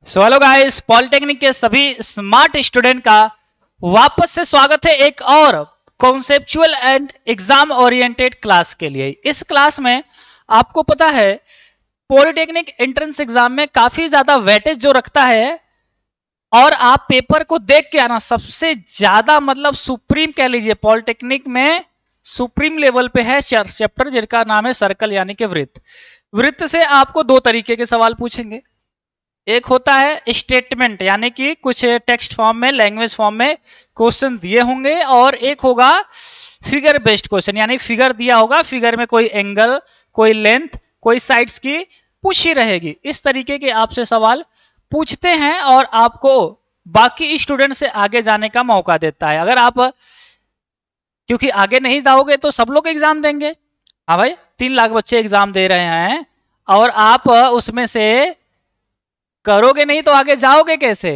So hello guys, polytechnic के सभी smart student का वापस से स्वागत है एक और conceptual and exam oriented class के लिए। इस क्लास में आपको पता है पॉलिटेक्निक एंट्रेंस एग्जाम में काफी ज्यादा वेटेज जो रखता है और आप पेपर को देख के आना, सबसे ज्यादा मतलब सुप्रीम कह लीजिए पॉलिटेक्निक में सुप्रीम लेवल पे है चैप्टर जिसका नाम है सर्कल यानी कि वृत्त। वृत्त से आपको दो तरीके के सवाल पूछेंगे। एक होता है स्टेटमेंट यानी कि कुछ टेक्स्ट फॉर्म में लैंग्वेज फॉर्म में क्वेश्चन दिए होंगे, और एक होगा फिगर बेस्ड क्वेश्चन यानी फिगर दिया होगा, फिगर में कोई एंगल, कोई लेंथ, कोई साइड्स की पूछी रहेगी। इस तरीके के आपसे सवाल पूछते हैं और आपको बाकी स्टूडेंट से आगे जाने का मौका देता है। अगर आप क्योंकि आगे नहीं जाओगे तो सब लोग एग्जाम देंगे। हाँ भाई, 3 लाख बच्चे एग्जाम दे रहे हैं और आप उसमें से करोगे नहीं तो आगे जाओगे कैसे,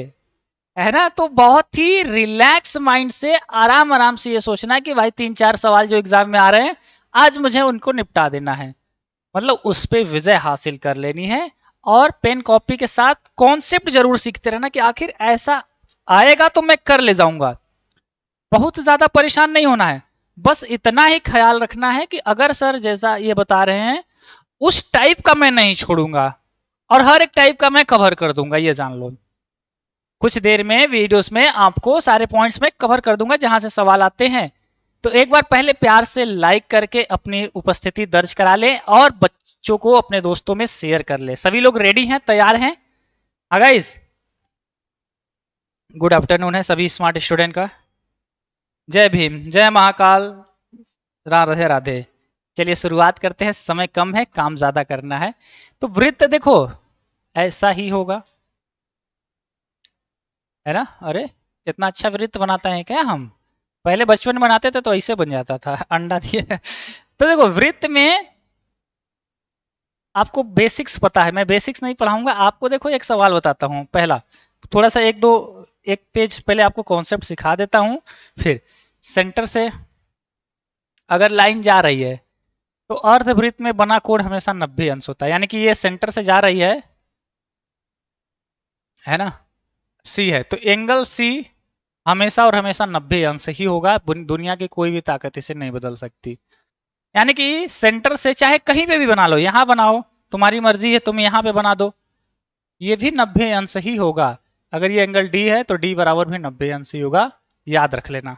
है ना। तो बहुत ही रिलैक्स माइंड से आराम आराम से ये सोचना है कि भाई 3-4 सवाल जो एग्जाम में आ रहे हैं आज मुझे उनको निपटा देना है, मतलब उस पे विजय हासिल कर लेनी है। और पेन कॉपी के साथ कॉन्सेप्ट जरूर सीखते रहना कि आखिर ऐसा आएगा तो मैं कर ले जाऊंगा। बहुत ज्यादा परेशान नहीं होना है, बस इतना ही ख्याल रखना है कि अगर सर जैसा ये बता रहे हैं उस टाइप का मैं नहीं छोड़ूंगा और हर एक टाइप का मैं कवर कर दूंगा, ये जान लो। कुछ देर में वीडियोस में आपको सारे पॉइंट्स में कवर कर दूंगा जहां से सवाल आते हैं। तो एक बार पहले प्यार से लाइक करके अपनी उपस्थिति दर्ज करा लें और बच्चों को अपने दोस्तों में शेयर कर ले। सभी लोग रेडी हैं, तैयार हैं? हाँ गाइस, गुड आफ्टरनून है सभी स्मार्ट स्टूडेंट का। जय भीम, जय महाकाल, राधे राधे। चलिए शुरुआत करते हैं, समय कम है, काम ज्यादा करना है। तो वृत्त देखो ऐसा ही होगा, है ना। अरे इतना अच्छा वृत्त बनाता है क्या हम? पहले बचपन में बनाते थे तो ऐसे बन जाता था, अंडा दिए। तो देखो वृत्त में आपको बेसिक्स पता है, मैं बेसिक्स नहीं पढ़ाऊंगा आपको। देखो एक सवाल बताता हूँ, पहला थोड़ा सा एक पेज पहले आपको कॉन्सेप्ट सिखा देता हूँ। फिर सेंटर से अगर लाइन जा रही है तो अर्धवृत्त में बना कोण हमेशा 90 अंश होता है, यानी कि ये सेंटर से जा रही है ना, सी है तो एंगल सी हमेशा और हमेशा 90 अंश ही होगा। दुनिया की कोई भी ताकत इसे नहीं बदल सकती। यानी कि सेंटर से चाहे कहीं पे भी बना लो, यहां बनाओ तुम्हारी मर्जी है, तुम यहां पे बना दो, ये भी 90 अंश ही होगा। अगर ये एंगल डी है तो डी बराबर भी 90 अंश ही होगा, याद रख लेना।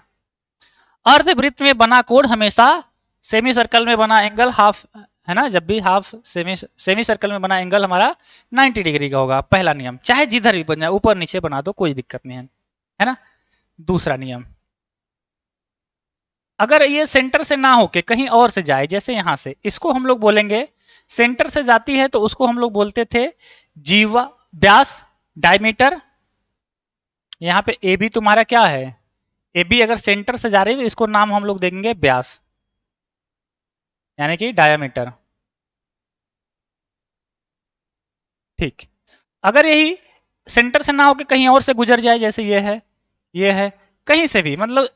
अर्धवृत्त में बना कोण हमेशा सेमी सर्कल में बना एंगल हाफ, है ना, जब भी हाफ सेमी सर्कल में बना एंगल हमारा 90 डिग्री का होगा। पहला नियम, चाहे जिधर भी बन जाए ऊपर नीचे बना दो कोई दिक्कत नहीं है ना। दूसरा नियम, अगर ये सेंटर से ना होके कहीं और से जाए, जैसे यहां से, इसको हम लोग बोलेंगे, सेंटर से जाती है तो उसको हम लोग बोलते थे जीवा व्यास, डायमीटर। यहाँ पे ए बी तुम्हारा क्या है, ए बी अगर सेंटर से जा रही है तो इसको नाम हम लोग देंगे व्यास यानी कि डायमीटर। ठीक, अगर यही सेंटर से ना होके कहीं और से गुजर जाए, जैसे ये है, कहीं से भी मतलब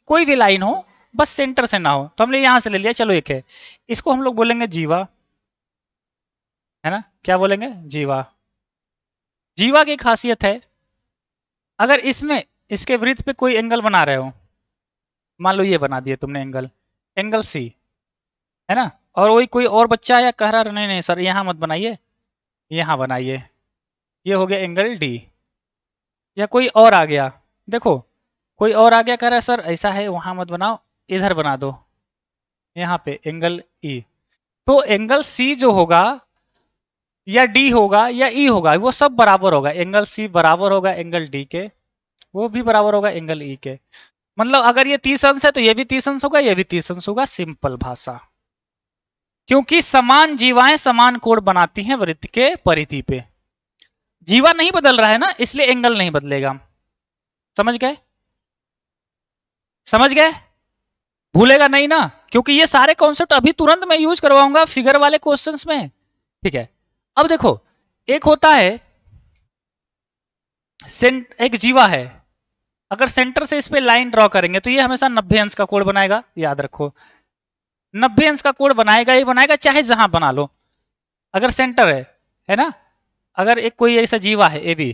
कोई भी लाइन हो बस सेंटर से ना हो, तो हमने यहां से ले लिया, चलो एक है, इसको हम लोग बोलेंगे जीवा, है ना। क्या बोलेंगे? जीवा। जीवा की खासियत है, अगर इसमें इसके वृत्त पे कोई एंगल बना रहे हो, मान लो ये बना दिए तुमने एंगल सी, है ना, और वही कोई और बच्चा या कह रहा नहीं नहीं सर यहां मत बनाइए, यहां बनाइए, ये हो गया एंगल डी। या कोई और आ गया, देखो कोई और आ गया कह रहा है सर ऐसा है वहां मत बनाओ, इधर बना दो, यहाँ पे एंगल ई। तो एंगल सी जो होगा या डी होगा या ई होगा, वो सब बराबर होगा। एंगल सी बराबर होगा एंगल डी के, वो भी बराबर होगा एंगल ई के। मतलब अगर ये 30 अंश है तो ये भी 30 अंश होगा, ये भी 30 अंश होगा। सिंपल भाषा, क्योंकि समान जीवाएं समान कोण बनाती हैं वृत्त के परिधि पे। जीवा नहीं बदल रहा है ना, इसलिए एंगल नहीं बदलेगा। समझ गए? समझ गए? भूलेगा नहीं ना, क्योंकि ये सारे कॉन्सेप्ट अभी तुरंत मैं यूज करवाऊंगा फिगर वाले क्वेश्चंस में। ठीक है, अब देखो एक होता है एक जीवा है, अगर सेंटर से इस पे लाइन ड्रॉ करेंगे तो ये हमेशा 90 अंश का कोण बनाएगा, याद रखो 90 अंश का कोण बनाएगा ही बनाएगा, चाहे जहां बना लो। अगर सेंटर है ना, अगर एक कोई ऐसा जीवा है ए बी,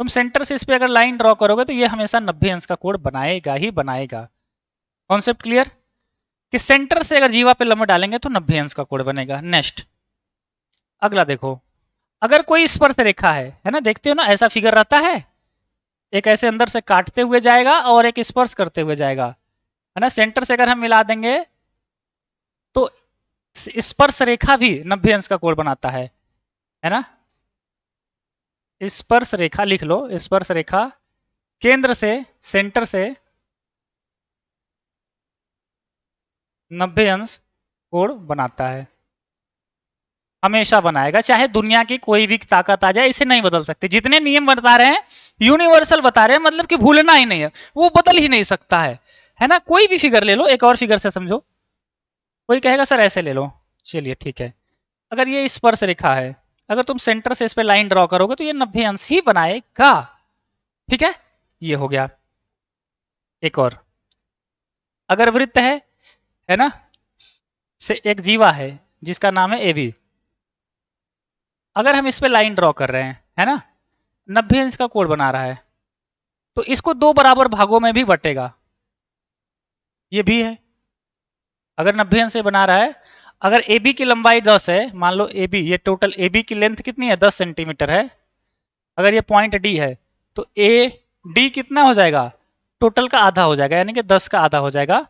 तुम सेंटर से इस पे अगर लाइन ड्रॉ करोगे तो ये हमेशा 90 अंश का कोण बनाएगा ही बनाएगा। कॉन्सेप्ट क्लियर कि सेंटर से अगर जीवा पे लंब डालेंगे तो 90 अंश का कोण बनेगा। नेक्स्ट अगला देखो, अगर कोई स्पर्श रेखा है ना, देखते हो ना ऐसा फिगर रहता है, एक ऐसे अंदर से काटते हुए जाएगा और एक स्पर्श करते हुए जाएगा, है ना। सेंटर से अगर हम मिला देंगे तो स्पर्श रेखा भी 90 अंश का कोण बनाता है ना। स्पर्श रेखा लिख लो, स्पर्श रेखा केंद्र से सेंटर से 90 अंश कोण बनाता है, हमेशा बनाएगा, चाहे दुनिया की कोई भी ताकत आ जाए, इसे नहीं बदल सकते। जितने नियम बता रहे हैं यूनिवर्सल बता रहे हैं, मतलब कि भूलना ही नहीं है, वो बदल ही नहीं सकता है ना। कोई भी फिगर ले लो, एक और फिगर से समझो, कोई कहेगा सर ऐसे ले लो, चलिए ठीक है। अगर ये स्पर्श रेखा है, अगर तुम सेंटर से इस पे लाइन ड्रॉ करोगे तो ये 90 अंश ही बनाएगा, ठीक है। ये हो गया। एक और, अगर वृत्त है ना, से एक जीवा है जिसका नाम है ए बी, अगर हम इस पे लाइन ड्रॉ कर रहे हैं, है ना, 90 अंश का कोण बना रहा है, तो इसको दो बराबर भागों में भी बटेगा। ये भी है, अगर 90 अंश से बना रहा है, अगर ए बी की लंबाई 10 है, मान लो ए बी, ये टोटल ए बी की लेंथ कितनी है 10 सेंटीमीटर है, अगर ये पॉइंट डी है तो ए डी कितना हो जाएगा, टोटल का आधा हो जाएगा, यानी कि 10 का आधा हो जाएगा,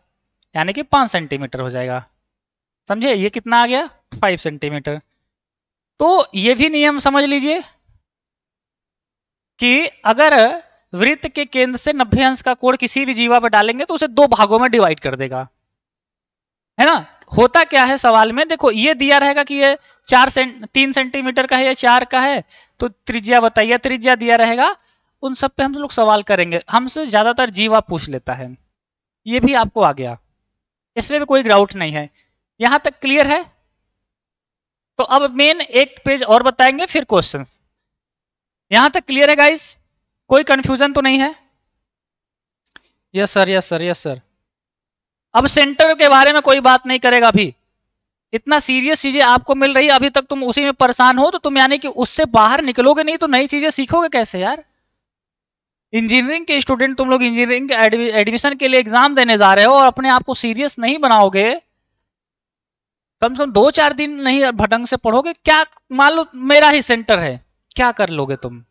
यानी कि 5 सेंटीमीटर हो जाएगा। समझे, ये कितना आ गया 5 सेंटीमीटर। तो ये भी नियम समझ लीजिए कि अगर वृत्त के केंद्र से 90 अंश का कोण किसी भी जीवा पर डालेंगे तो उसे दो भागों में डिवाइड कर देगा, है ना। होता क्या है सवाल में, देखो ये दिया रहेगा कि ये 3 सेंटीमीटर का है या 4 का है, तो त्रिज्या बताइए, त्रिज्या दिया रहेगा, उन सब पे हम लोग सवाल करेंगे। हमसे ज्यादातर जीवा पूछ लेता है, ये भी आपको आ गया, इसमें भी कोई डाउट नहीं है। यहां तक क्लियर है। तो अब मेन एक पेज और बताएंगे, फिर क्वेश्चंस। यहां तक क्लियर है गाइस, कोई कंफ्यूजन तो नहीं है? Yes sir, yes sir, yes sir. अब सेंटर के बारे में कोई बात नहीं करेगा अभी, इतना सीरियस चीजें आपको मिल रही है, अभी तक तुम उसी में परेशान हो, तो तुम यानी कि उससे बाहर निकलोगे नहीं तो नई चीजें सीखोगे कैसे यार। इंजीनियरिंग के स्टूडेंट, तुम लोग इंजीनियरिंग के एडमिशन के लिए एग्जाम देने जा रहे हो और अपने आप को सीरियस नहीं बनाओगे, कम से कम 2-4 दिन नहीं ढंग से पढ़ोगे, क्या मान लो मेरा ही सेंटर है, क्या कर लोगे तुम?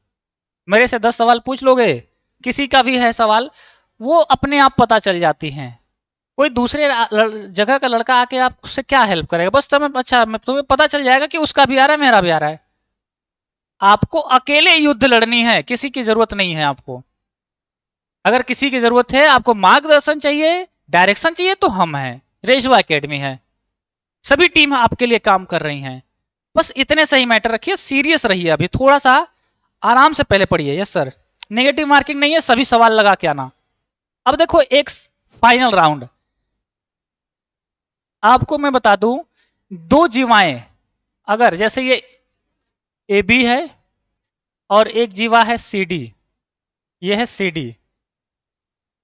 मेरे से 10 सवाल पूछ लोगे, किसी का भी है सवाल, वो अपने आप पता चल जाती हैं। कोई दूसरे जगह का लड़का आके आपसे क्या हेल्प करेगा, बस तुम्हें पता चल जाएगा कि उसका भी आ रहा है, मेरा भी आ रहा है। आपको अकेले युद्ध लड़नी है, किसी की जरूरत नहीं है आपको। अगर किसी की जरूरत है, आपको मार्गदर्शन चाहिए, डायरेक्शन चाहिए, तो हम हैं, रेशवा एकेडमी है, सभी टीम आपके लिए काम कर रही हैं। बस इतने सही मैटर रखिए, सीरियस रहिए, अभी थोड़ा सा आराम से पहले पढ़िए। यस सर, नेगेटिव मार्किंग नहीं है, सभी सवाल लगा के आना। अब देखो एक फाइनल राउंड, आपको मैं बता दूं, दो जीवाएं, अगर जैसे ये ए बी है और एक जीवा है सी डी, ये है सी डी,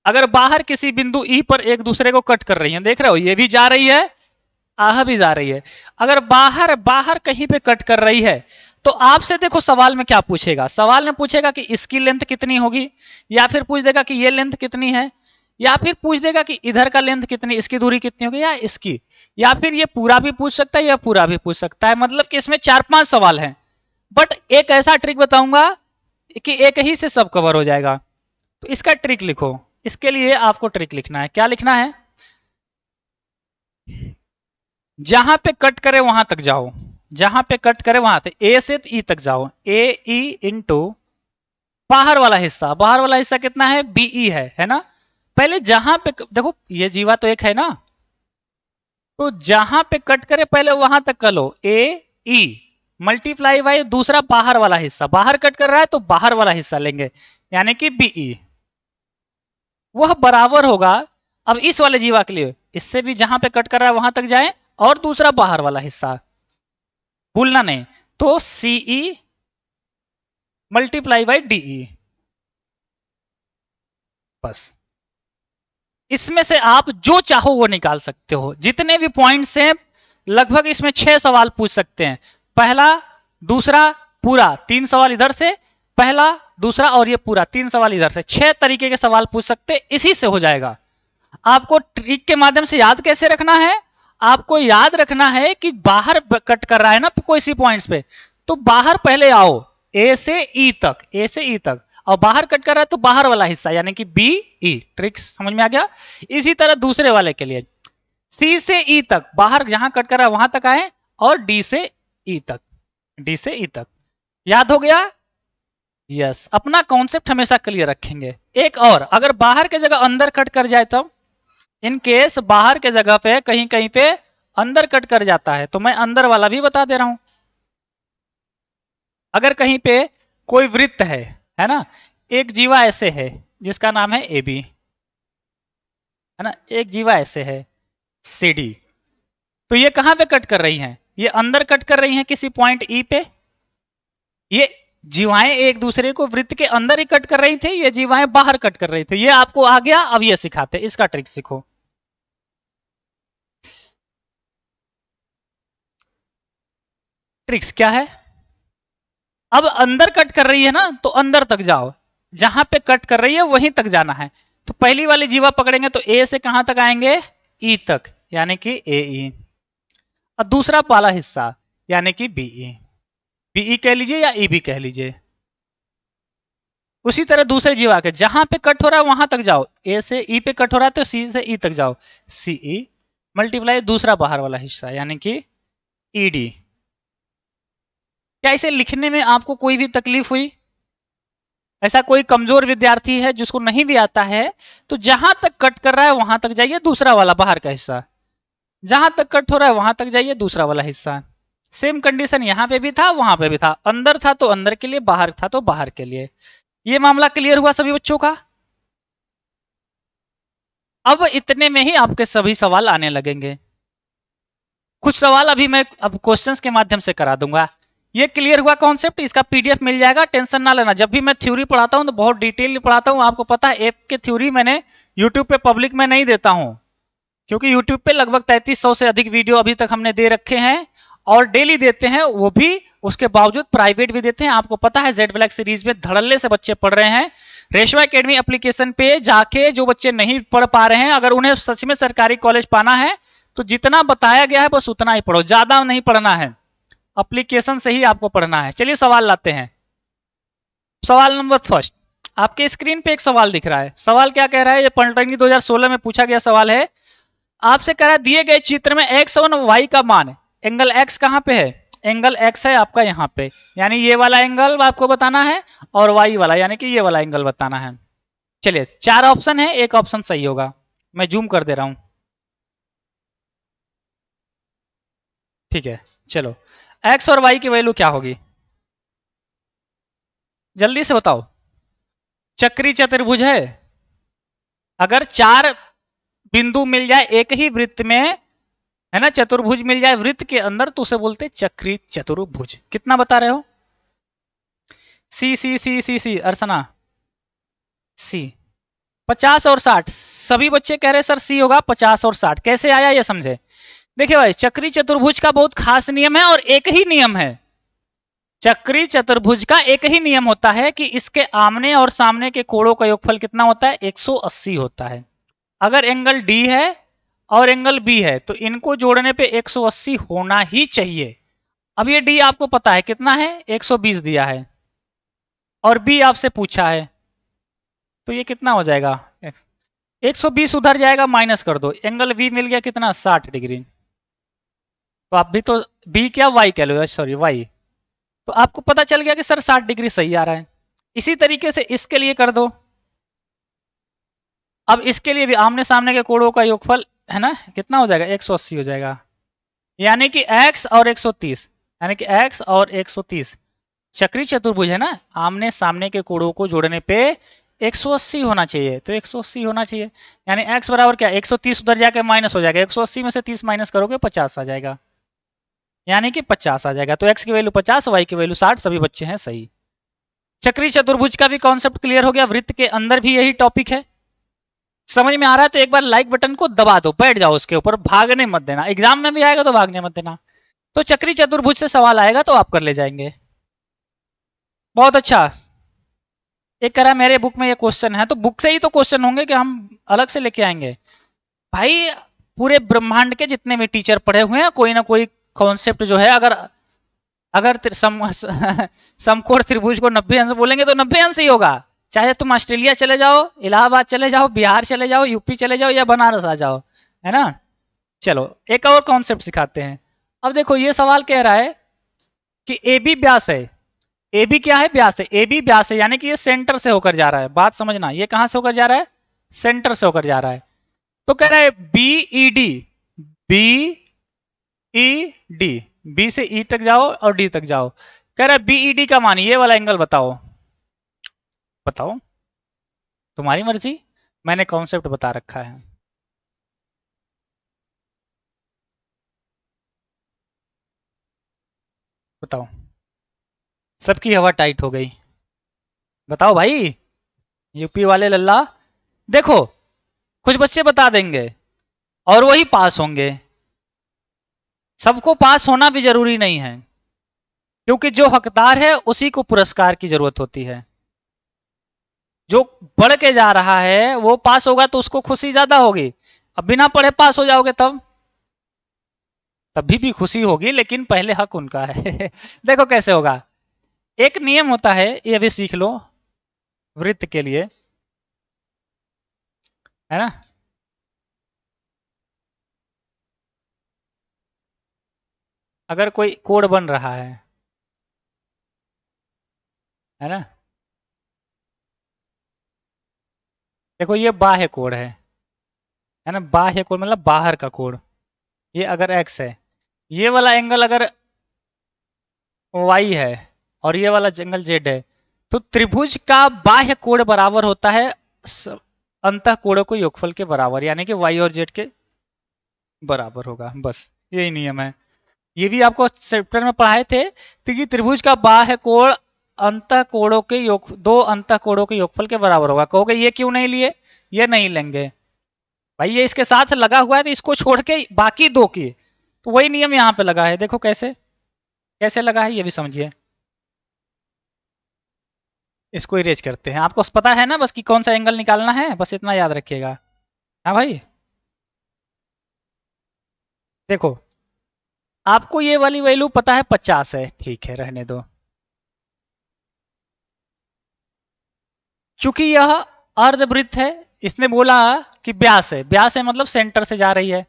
अगर बाहर किसी बिंदु ई पर एक दूसरे को कट कर रही हैं, देख रहे हो ये भी जा रही है, आह भी जा रही है, अगर बाहर कहीं पे कट कर रही है, तो आपसे देखो सवाल में क्या पूछेगा, सवाल में पूछेगा कि इसकी लेंथ कितनी होगी, या फिर पूछ देगा कि ये लेंथ कितनी है, या फिर पूछ देगा कि इधर का लेंथ कितनी, इसकी दूरी कितनी होगी, या इसकी, या फिर ये पूरा भी पूछ सकता है या पूरा भी पूछ सकता है। मतलब कि इसमें 4-5 सवाल हैं, बट एक ऐसा ट्रिक बताऊंगा कि एक ही से सब कवर हो जाएगा। तो इसका ट्रिक लिखो, इसके लिए आपको ट्रिक लिखना है। क्या लिखना है? जहां पे कट करे वहां तक जाओ, जहां पे कट करे वहां तक, ए से ई तक जाओ, ए ई इंटू बाहर वाला हिस्सा, बाहर वाला हिस्सा कितना है, बीई है ना। पहले जहां पे देखो, ये जीवा तो एक है ना, तो जहां पे कट करे पहले वहां तक कर लो, ए ई मल्टीप्लाई बाई दूसरा बाहर वाला हिस्सा, बाहर कट कर रहा है तो बाहर वाला हिस्सा लेंगे, यानी कि बीई, वह बराबर होगा। अब इस वाले जीवा के लिए, इससे भी जहां पे कट कर रहा है वहां तक जाए, और दूसरा बाहर वाला हिस्सा, भूलना नहीं, तो सीई मल्टीप्लाई बाई डीई, बस। इसमें से आप जो चाहो वो निकाल सकते हो, जितने भी पॉइंट्स हैं, लगभग इसमें 6 सवाल पूछ सकते हैं। पहला दूसरा पूरा 3 सवाल इधर से, पहला दूसरा और ये पूरा 3 सवाल इधर से। 6 तरीके के सवाल पूछ सकते, इसी से हो जाएगा। आपको ट्रिक के माध्यम से याद कैसे रखना है, आपको याद रखना है कि बाहर कट कर रहा है ना कोई सी पॉइंट्स पे, तो बाहर पहले आओ, ए से ई तक, ए से ई तक, और बाहर कट कर रहा है तो बाहर वाला हिस्सा यानी कि बी ई। ट्रिक्स समझ में आ गया। इसी तरह दूसरे वाले के लिए सी से ई तक, बाहर जहां कट कर रहा है वहां तक आए, और डी से ई तक, डी से ई तक। याद हो गया? यस। अपना कॉन्सेप्ट हमेशा क्लियर रखेंगे। एक और, अगर बाहर के जगह अंदर कट कर जाए तब, इन केस बाहर के जगह पे कहीं कहीं पे अंदर कट कर जाता है, तो मैं अंदर वाला भी बता दे रहा हूं। अगर कहीं पे कोई वृत्त है ना, एक जीवा ऐसे है जिसका नाम है ए बी, है ना, एक जीवा ऐसे है सी डी, तो ये कहां पे कट कर रही हैं? ये अंदर कट कर रही हैं किसी पॉइंट ई पे। ये जीवाएं एक दूसरे को वृत्त के अंदर ही कट कर रही थी, ये जीवाएं बाहर कट कर रही थी। ये आपको आ गया, अब ये सिखाते, इसका ट्रिक सीखो। ट्रिक्स क्या है? अब अंदर कट कर रही है ना, तो अंदर तक जाओ, जहां पे कट कर रही है वहीं तक जाना है। तो पहली वाली जीवा पकड़ेंगे तो ए से कहां तक आएंगे? ई तक, यानी कि ए ई। और दूसरा वाला हिस्सा यानी कि बीई, बीई कह लीजिए या ई भी कह लीजिए। उसी तरह दूसरे जीवा के जहां पे कट हो रहा है वहां तक जाओ, ए से ई पे कट हो रहा है तो सी से ई तक जाओ, सी ई मल्टीप्लाई दूसरा बाहर वाला हिस्सा यानी कि ई डी। क्या इसे लिखने में आपको कोई भी तकलीफ हुई? ऐसा कोई कमजोर विद्यार्थी है जिसको नहीं भी आता है, तो जहां तक कट कर रहा है वहां तक जाइए, दूसरा वाला बाहर का हिस्सा, जहां तक कट हो रहा है वहां तक जाइए, दूसरा वाला हिस्सा। सेम कंडीशन यहां पे भी था, वहां पे भी था, अंदर था तो अंदर के लिए, बाहर था तो बाहर के लिए। ये मामला क्लियर हुआ सभी बच्चों का? अब इतने में ही आपके सभी सवाल आने लगेंगे। कुछ सवाल अभी मैं अब क्वेश्चंस के माध्यम से करा दूंगा। ये क्लियर हुआ कॉन्सेप्ट? इसका पीडीएफ मिल जाएगा, टेंशन ना लेना। जब भी मैं थ्योरी पढ़ाता हूं तो बहुत डिटेल में पढ़ाता हूं। आपको पता है ऐप के थ्योरी मैंने यूट्यूब पे पब्लिक में नहीं देता हूं, क्योंकि यूट्यूब पे लगभग 3300 से अधिक वीडियो अभी तक हमने दे रखे हैं, और डेली देते हैं, वो भी उसके बावजूद प्राइवेट भी देते हैं। आपको पता है जेड ब्लैक सीरीज में धड़ल्ले से बच्चे पढ़ रहे हैं। रेशमा एकेडमी एप्लीकेशन पे जाके जो बच्चे नहीं पढ़ पा रहे हैं, अगर उन्हें सच में सरकारी कॉलेज पाना है तो जितना बताया गया है बस उतना ही पढ़ो, ज्यादा नहीं पढ़ना है, एप्लीकेशन से ही आपको पढ़ना है। चलिए सवाल लाते हैं। सवाल नंबर फर्स्ट, आपके स्क्रीन पे एक सवाल दिख रहा है। सवाल क्या कह रहा है? ये पॉलिटेक्निक 2016 में पूछा गया सवाल है। आपसे कह रहा है दिए गए चित्र में एक्स और वाई का मान, एंगल एक्स कहां पे है? एंगल एक्स है आपका यहाँ पे, यानी ये वाला एंगल आपको बताना है, और वाई वाला यानी कि ये वाला एंगल बताना है। चलिए 4 ऑप्शन है, एक ऑप्शन सही होगा। मैं जूम कर दे रहा हूं, ठीक है। चलो एक्स और वाई की वैल्यू क्या होगी, जल्दी से बताओ। चक्री चतुर्भुज है, अगर 4 बिंदु मिल जाए एक ही वृत्त में, है ना, चतुर्भुज मिल जाए वृत्त के अंदर, तो उसे बोलते चक्री चतुर्भुज। कितना बता रहे हो? सी सी सी सी सी अर्चना, सी 50 और 60। सभी बच्चे कह रहे सर सी होगा। 50 और 60 कैसे आया ये समझे। देखिए भाई, चक्री चतुर्भुज का बहुत खास नियम है, और एक ही नियम है। चक्री चतुर्भुज का एक ही नियम होता है कि इसके आमने और सामने के कोणों का योगफल कितना होता है? 180 होता है। अगर एंगल डी है और एंगल बी है तो इनको जोड़ने पे 180 होना ही चाहिए। अब ये डी आपको पता है कितना है, 120 दिया है, और बी आपसे पूछा है, तो ये कितना हो जाएगा? 120 उधर जाएगा, माइनस कर दो, एंगल बी मिल गया कितना? 60 डिग्री। तो आप भी तो बी क्या वाई कह लो, सॉरी वाई, तो आपको पता चल गया कि सर 60 डिग्री सही आ रहा है। इसी तरीके से इसके लिए कर दो। अब इसके लिए भी आमने सामने के कोणों का योगफल है ना, कितना हो जाएगा? 180 हो जाएगा, यानी कि x और 130, यानी कि x और 130 चक्री चतुर्भुज है ना, आमने सामने के कोणों को जोड़ने पे 180 होना चाहिए, तो 180 होना चाहिए। यानी x बराबर क्या? 130 उधर जाके माइनस हो जाएगा, 180 में से 30 माइनस करोगे 50 आ जाएगा, यानी कि 50 आ जाएगा। तो x की वैल्यू 50, y की वैल्यू 60, सभी बच्चे हैं सही। चक्री चतुर्भुज का भी कॉन्सेप्ट क्लियर हो गया। वृत्त के अंदर भी यही टॉपिक है। समझ में आ रहा है तो एक बार लाइक बटन को दबा दो, बैठ जाओ उसके ऊपर, भागने मत देना। एग्जाम में भी आएगा तो भागने मत देना। तो चक्री चतुर्भुज से सवाल आएगा तो आप कर ले जाएंगे। बहुत अच्छा। एक करा मेरे बुक में ये क्वेश्चन है, तो बुक से ही तो क्वेश्चन होंगे कि हम अलग से लेके आएंगे। भाई पूरे ब्रह्मांड के जितने भी टीचर पढ़े हुए हैं, कोई ना कोई कॉन्सेप्ट जो है, अगर अगर समकोण त्रिभुज को 90 अंश बोलेंगे तो 90 अंश ही होगा। चाहे तुम ऑस्ट्रेलिया चले जाओ, इलाहाबाद चले जाओ, बिहार चले जाओ, यूपी चले जाओ, या बनारस आ जाओ, है ना। चलो एक और कॉन्सेप्ट सिखाते हैं। अब देखो ये सवाल कह रहा है कि ए बी व्यास है। ए बी क्या है? व्यास है। ए बी व्यास है, यानी कि ये सेंटर से होकर जा रहा है। बात समझना, ये कहां से होकर जा रहा है? सेंटर से होकर जा रहा है। तो कह रहा है B E D, B E D, B से ई तक जाओ और डी तक जाओ। कह रहा है बी ई डी का मान ये वाला एंगल बताओ। बताओ, तुम्हारी मर्जी, मैंने कॉन्सेप्ट बता रखा है। बताओ। सबकी हवा टाइट हो गई। बताओ भाई, यूपी वाले लल्ला। देखो, कुछ बच्चे बता देंगे और वही पास होंगे। सबको पास होना भी जरूरी नहीं है, क्योंकि जो हकदार है उसी को पुरस्कार की जरूरत होती है। जो पढ़ के जा रहा है वो पास होगा तो उसको खुशी ज्यादा होगी। अब बिना पढ़े पास हो जाओगे तभी भी खुशी होगी, लेकिन पहले हक उनका है। देखो कैसे होगा। एक नियम होता है, ये भी सीख लो वृत्त के लिए, है ना। अगर कोई कोड बन रहा है ना। देखो ये बाह्य कोड है ना। बाह्य कोड मतलब बाहर का कोड। ये अगर एक्स है, ये वाला एंगल अगर वाई है, और ये वाला एंगल जेड है, तो त्रिभुज का बाह्य कोण बराबर होता है अंतः कोणों को योगफल के बराबर, यानी कि वाई और जेड के बराबर होगा। बस यही नियम है। ये भी आपको चैप्टर में पढ़ाए थे, तो कि त्रिभुज का बाह्य कोण अंतः कोणों के योग, दो अंतः कोणों के योगफल के बराबर होगा। कहोगे ये क्यों नहीं लिए? ये नहीं लेंगे भाई, ये इसके साथ लगा हुआ है तो इसको छोड़ के बाकी दो की, तो वही नियम यहाँ पे लगा है। देखो कैसे कैसे लगा है, ये भी समझिए। इसको इरेज करते हैं। आपको पता है ना बस कि कौन सा एंगल निकालना है, बस इतना याद रखिएगा। हाँ भाई, देखो आपको ये वाली वैल्यू पता है 50 है, ठीक है रहने दो। चूंकि यह अर्धवृत्त है, इसने बोला कि व्यास है। व्यास है मतलब सेंटर से जा रही है।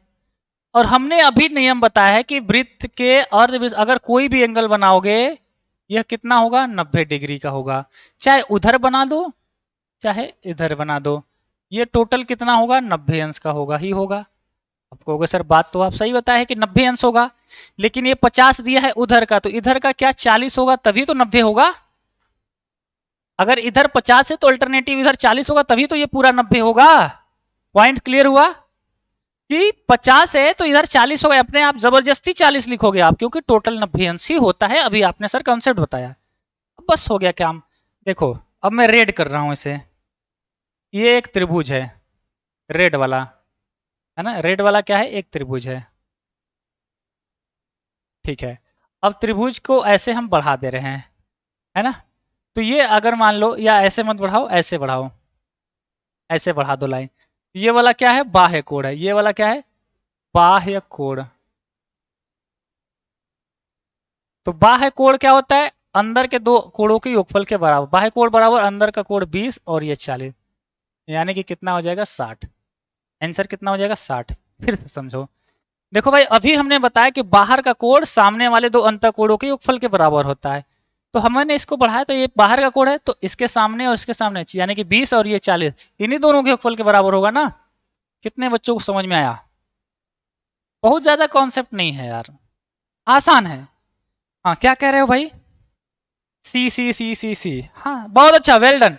और हमने अभी नियम बताया है कि वृत्त के अर्धवृत्त अगर कोई भी एंगल बनाओगे, यह कितना होगा? 90 डिग्री का होगा। चाहे उधर बना दो चाहे इधर बना दो, ये टोटल कितना होगा? 90 अंश का होगा ही होगा। आप कहोगे सर बात तो आप सही बताया है कि 90 अंश होगा, लेकिन ये 50 दिया है उधर का, तो इधर का क्या 40 होगा, तभी तो 90 होगा। अगर इधर 50 है तो अल्टरनेटिव इधर 40 होगा, तभी तो ये पूरा 90 होगा। पॉइंट क्लियर हुआ कि 50 है तो इधर 40 होगा। अपने आप जबरदस्ती 40 लिखोगे आप, क्योंकि टोटल 90 अंश ही होता है। अभी आपने सर कॉन्सेप्ट बताया, अब बस हो गया काम। देखो अब मैं रेड कर रहा हूं इसे। ये एक त्रिभुज है, रेड वाला, है ना। रेड वाला क्या है? एक त्रिभुज है, ठीक है। अब त्रिभुज को ऐसे हम बढ़ा दे रहे हैं, है ना। तो ये अगर मान लो, या ऐसे मत बढ़ाओ, ऐसे बढ़ाओ, ऐसे बढ़ा दो लाइन। ये वाला क्या है? बाह्य कोण है। ये वाला क्या है? बाह्य कोण। तो बाह्य कोण क्या होता है? अंदर के दो कोणों के योगफल के बराबर। बाह्य कोण बराबर अंदर का कोण 20 और ये 40, यानी कि कितना हो जाएगा? 60। आंसर कितना हो जाएगा? 60। फिर से समझो। देखो भाई, अभी हमने बताया कि बाहर का कोण सामने वाले दो अंतःकोणों के योगफल के बराबर होता है। तो हमने इसको बढ़ाया, तो ये बाहर का कोण है, तो इसके सामने और इसके सामने यानी कि 20 और ये 40, इन्हीं दोनों के योगफल के बराबर होगा ना। कितने बच्चों को समझ में आया? बहुत ज्यादा कॉन्सेप्ट नहीं है यार, आसान है। हाँ क्या कह रहे हो भाई? सी सी सी सी सी, हाँ बहुत अच्छा, वेल डन।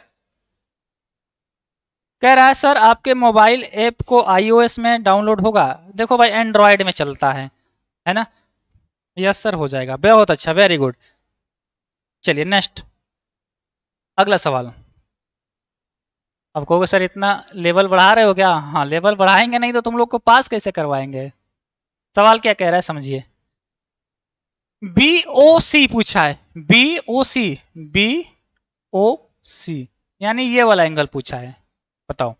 कह रहा है सर आपके मोबाइल ऐप को iOS में डाउनलोड होगा? देखो भाई एंड्रॉयड में चलता है ना। यस सर हो जाएगा, बहुत अच्छा, वेरी गुड। चलिए नेक्स्ट, अगला सवाल। अब कहोगे सर इतना लेवल बढ़ा रहे हो क्या? हाँ लेवल बढ़ाएंगे, नहीं तो तुम लोग को पास कैसे करवाएंगे। सवाल क्या कह रहा है समझिए। BOC पूछा है, BOC, BOC यानी ये वाला एंगल पूछा है, बताओ।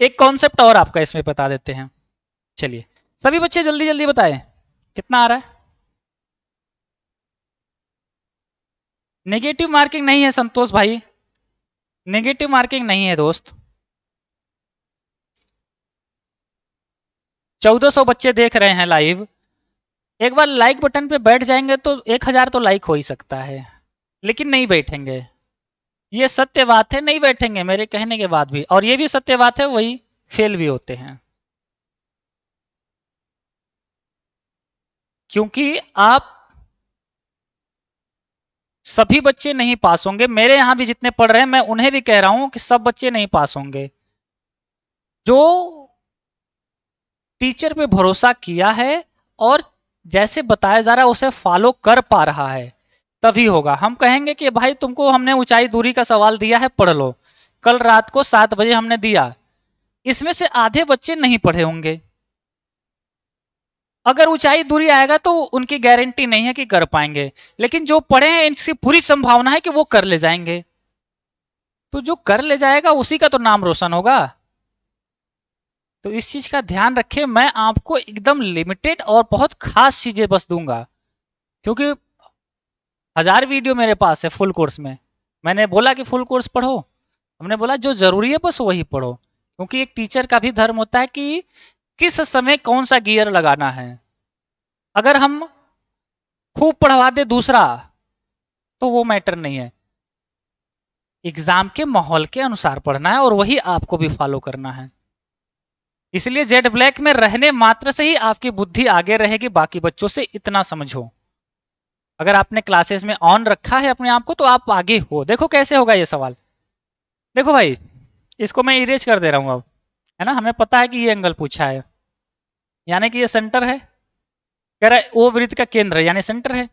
एक कॉन्सेप्ट और आपका इसमें बता देते हैं, चलिए सभी बच्चे जल्दी जल्दी बताएं कितना आ रहा है। नेगेटिव मार्किंग नहीं है संतोष भाई, नेगेटिव मार्किंग नहीं है दोस्त। 1400 बच्चे देख रहे हैं लाइव, एक बार लाइक बटन पे बैठ जाएंगे तो 1000 तो लाइक हो ही सकता है, लेकिन नहीं बैठेंगे, ये सत्य बात है, नहीं बैठेंगे मेरे कहने के बाद भी। और ये भी सत्य बात है, वही फेल भी होते हैं, क्योंकि आप सभी बच्चे नहीं पास होंगे। मेरे यहां भी जितने पढ़ रहे हैं मैं उन्हें भी कह रहा हूं कि सब बच्चे नहीं पास होंगे। जो टीचर पे भरोसा किया है और जैसे बताया जा रहा है उसे फॉलो कर पा रहा है तभी होगा। हम कहेंगे कि भाई तुमको हमने ऊंचाई दूरी का सवाल दिया है, पढ़ लो, कल रात को 7 बजे हमने दिया, इसमें से आधे बच्चे नहीं पढ़े होंगे। अगर ऊंचाई दूरी आएगा तो उनकी गारंटी नहीं है कि कर पाएंगे, लेकिन जो पढ़े हैं इनकी पूरी संभावना है कि वो कर ले जाएंगे। तो जो कर ले जाएगा उसी का तो नाम रोशन होगा। तो इस चीज का ध्यान रखें, मैं आपको एकदम लिमिटेड और बहुत खास चीजें बस दूंगा, क्योंकि 1000 वीडियो मेरे पास है फुल कोर्स में। मैंने बोला कि फुल कोर्स पढ़ो, हमने बोला जो जरूरी है बस वही पढ़ो, क्योंकि एक टीचर का भी धर्म होता है कि किस समय कौन सा गियर लगाना है। अगर हम खूब पढ़वा दे दूसरा तो वो मैटर नहीं है, एग्जाम के माहौल के अनुसार पढ़ना है और वही आपको भी फॉलो करना है। इसलिए जेड ब्लैक में रहने मात्र से ही आपकी बुद्धि आगे रहेगी बाकी बच्चों से, इतना समझो। अगर आपने क्लासेस में ऑन रखा है अपने आप को तो आप आगे हो। देखो कैसे होगा ये सवाल, देखो भाई इसको मैं इरेज कर दे रहा हूं अब, है ना। हमें पता है कि ये एंगल पूछा है, यानी कि ये सेंटर है, कह रहा है ओ वृत्त का केंद्र है यानी सेंटर है।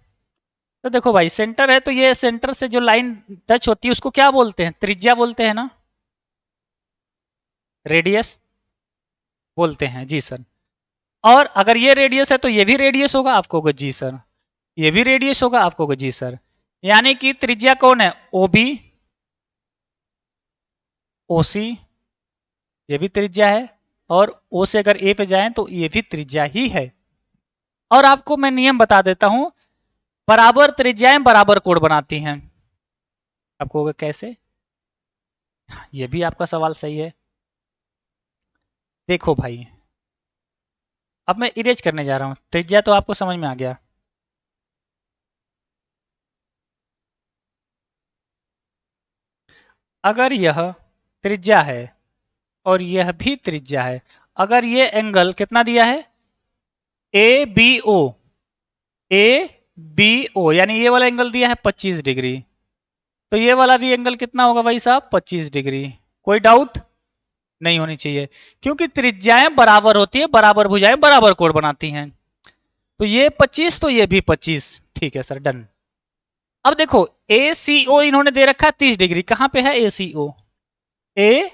तो देखो भाई सेंटर है तो ये सेंटर से जो लाइन टच होती है उसको क्या बोलते हैं, त्रिज्या बोलते हैं ना, रेडियस बोलते हैं, जी सर। और अगर ये रेडियस है तो ये भी रेडियस होगा, आपको होगा जी सर। ये भी रेडियस होगा, आपको होगा जी सर। यानी कि त्रिज्या कौन है, ओबी, ओसी, ये भी त्रिज्या है, और ओ से अगर ए पे जाएं तो ये भी त्रिज्या ही है। और आपको मैं नियम बता देता हूं, बराबर त्रिज्याएं बराबर कोण बनाती हैं। आपको होगा कैसे, ये भी आपका सवाल सही है। देखो भाई अब मैं इरेज करने जा रहा हूं, त्रिज्या तो आपको समझ में आ गया। अगर यह त्रिज्या है और यह भी त्रिज्या है, अगर ये एंगल कितना दिया है, A B O, A B O यानी ये वाला एंगल दिया है 25 डिग्री, तो ये वाला भी एंगल कितना होगा भाई साहब, 25 डिग्री। कोई डाउट नहीं होनी चाहिए, क्योंकि त्रिज्याएं बराबर होती है, बराबर भुजाएं बराबर कोण बनाती हैं। तो ये 25 तो ये भी 25, ठीक है सर, डन। अब देखो ए सी ओ इन्होंने दे रखा है 30 डिग्री, कहां पे है ए सी ओ, ए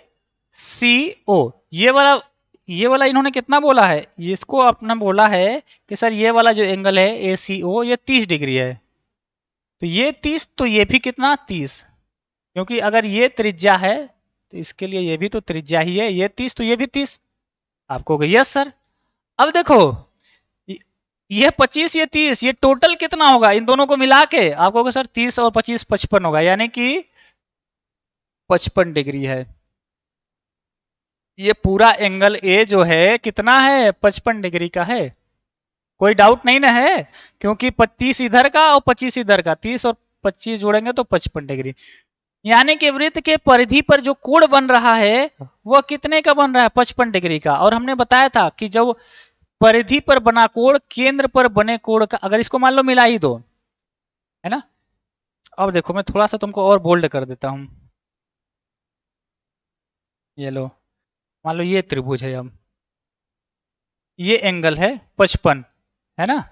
सी ओ, ये वाला इन्होंने कितना बोला है, इसको अपना बोला है कि सर ये वाला जो एंगल है ए सी ओ ये 30 डिग्री है। तो ये 30 तो ये भी कितना 30, क्योंकि अगर ये त्रिज्या है तो इसके लिए ये भी तो त्रिज्या ही है, ये 30 तो ये भी 30, आपको होगा यस सर। अब देखो ये 25 ये 30, ये टोटल कितना होगा इन दोनों को मिला के, आपको होगा सर 30 और 25 55 होगा, यानी कि 55 डिग्री है। ये पूरा एंगल ए जो है कितना है, 55 डिग्री का है। कोई डाउट नहीं ना है, क्योंकि 25 इधर का और 25 इधर का, 30 और 25 जोड़ेंगे तो 55 डिग्री। यानी कि वृत्त के परिधि पर जो कोण बन रहा है वह कितने का बन रहा है, 55 डिग्री का। और हमने बताया था कि जब परिधि पर बना कोण केंद्र पर बने कोण का, अगर इसको मान लो मिला ही दो, है ना। अब देखो मैं थोड़ा सा तुमको और बोल्ड कर देता हूं, ये लो, मान लो ये त्रिभुज है, अब ये एंगल है 55, है ना।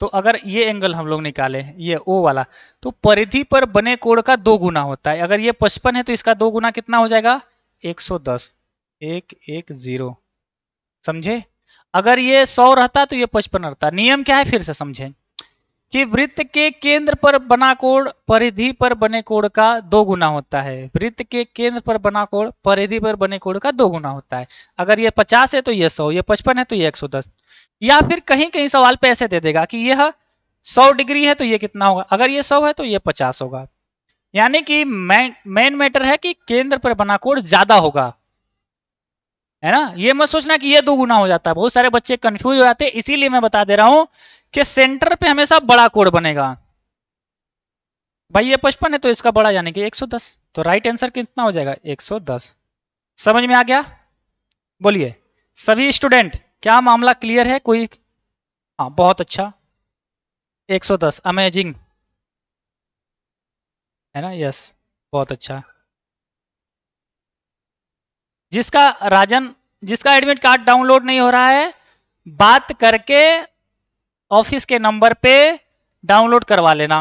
तो अगर ये एंगल हम लोग निकाले ये ओ वाला, तो परिधि पर बने कोण का 2 गुना होता है। अगर ये 55 है तो इसका 2 गुना कितना हो जाएगा, 110, 110, समझे। अगर ये 100 रहता तो ये 55 रहता। नियम क्या है फिर से समझें कि वृत्त के केंद्र पर बना कोण परिधि पर बने कोण का 2 गुना होता है। वृत्त के केंद्र पर बना कोण परिधि पर बने कोण का 2 गुना होता है। अगर ये 50 है तो ये 100, ये 55 है तो ये 110। या फिर कहीं कहीं सवाल पे ऐसे दे देगा कि यह 100 डिग्री है तो ये कितना होगा, अगर ये 100 है तो ये 50 होगा। यानी कि मेन मैटर है कि केंद्र पर बना कोण ज्यादा होगा, है ना। ये मत सोचना कि ये 2 गुना हो जाता है, बहुत सारे बच्चे कंफ्यूज हो जाते हैं। इसीलिए मैं बता दे रहा हूं कि सेंटर पे हमेशा बड़ा कोण बनेगा। भाई ये 55 है तो इसका बड़ा यानी कि 110, तो राइट आंसर कितना हो जाएगा 110। समझ में आ गया? बोलिए सभी स्टूडेंट, क्या मामला क्लियर है? कोई? हाँ बहुत अच्छा, 110 अमेजिंग, है ना। यस बहुत अच्छा। जिसका एडमिट कार्ड डाउनलोड नहीं हो रहा है, बात करके ऑफिस के नंबर पे डाउनलोड करवा लेना।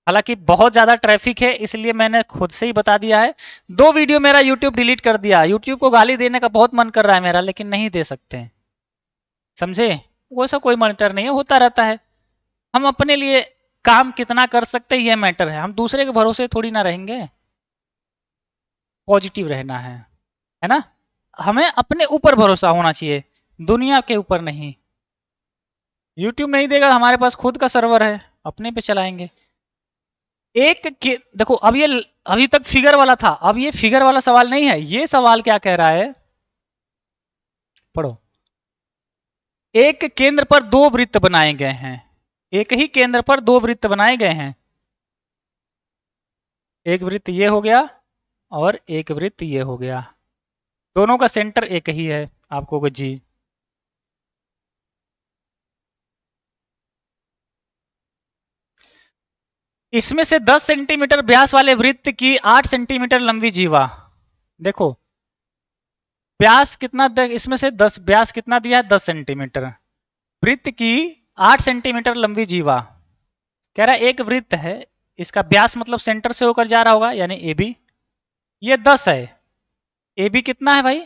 हालांकि बहुत ज्यादा ट्रैफिक है इसलिए मैंने खुद से ही बता दिया है। 2 वीडियो मेरा यूट्यूब डिलीट कर दिया। यूट्यूब को गाली देने का बहुत मन कर रहा है मेरा, लेकिन नहीं दे सकते हैं, समझे। वो ऐसा कोई मैटर नहीं है, होता रहता है। हम अपने लिए काम कितना कर सकते हैं ये मैटर है, हम दूसरे के भरोसे थोड़ी ना रहेंगे। पॉजिटिव रहना है ना। हमें अपने ऊपर भरोसा होना चाहिए, दुनिया के ऊपर नहीं। यूट्यूब नहीं देगा, हमारे पास खुद का सर्वर है, अपने पे चलाएंगे। देखो अब ये अभी तक फिगर वाला था, अब ये फिगर वाला सवाल नहीं है। ये सवाल क्या कह रहा है, पढ़ो। एक केंद्र पर 2 वृत्त बनाए गए हैं, एक ही केंद्र पर 2 वृत्त बनाए गए हैं। एक वृत्त ये हो गया और एक वृत्त ये हो गया, दोनों का सेंटर एक ही है। आपको जी इसमें से 10 सेंटीमीटर व्यास वाले वृत्त की 8 सेंटीमीटर लंबी जीवा, देखो व्यास कितना, इसमें से 10 व्यास कितना दिया है 10 सेंटीमीटर, वृत्त की 8 सेंटीमीटर लंबी जीवा। कह रहा है एक वृत्त है, इसका व्यास मतलब सेंटर से होकर जा रहा होगा यानी ए बी, ये 10 है। ए बी कितना है भाई,